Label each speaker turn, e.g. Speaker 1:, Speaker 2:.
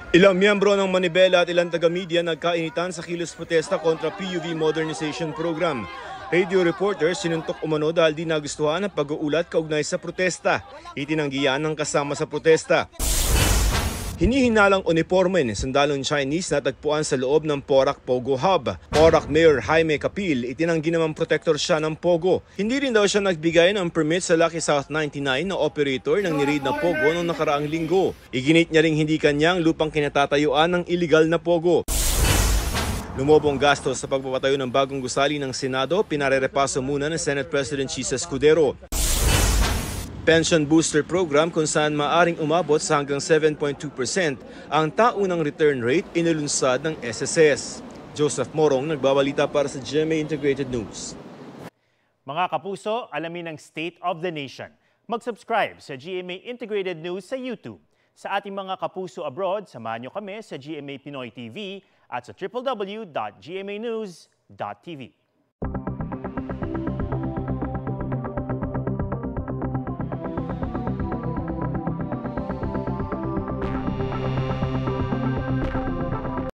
Speaker 1: Ilang miyembro ng Manibela at ilang taga-media nagkainitan sa kilos protesta kontra PUV Modernization Program. Radio reporters sinuntok umano dahil di nagustuhan ang pag-uulat kaugnay sa protesta. Itinanggihan ng kasama sa protesta. Hinihinalang uniforme ni sundalong Chinese na tagpuan sa loob ng Porac Pogo Hub. Porac Mayor Jaime Capil itinanggi naman protector siya ng Pogo. Hindi rin daw siya nagbigay ng permit sa Lucky South 99 na operator ng nireid na Pogo noong nakaraang linggo. Iginit niya ring hindi kanyang lupang kinatatayuan ng illegal na Pogo. Lumobong gastos sa pagpapatayo ng bagong gusali ng Senado, pinarerepaso muna ng Senate President Chisa Escudero. Pension Booster Program kung saan maaring umabot sa hanggang 7.2% ang taunang return rate inilunsad ng SSS. Joseph Morong nagbabalita para sa GMA Integrated News.
Speaker 2: Mga kapuso, alamin ang State of the Nation. Mag-subscribe sa GMA Integrated News sa YouTube. Sa ating mga kapuso abroad, samahan niyo kami sa GMA Pinoy TV at sa www.gmanews.tv.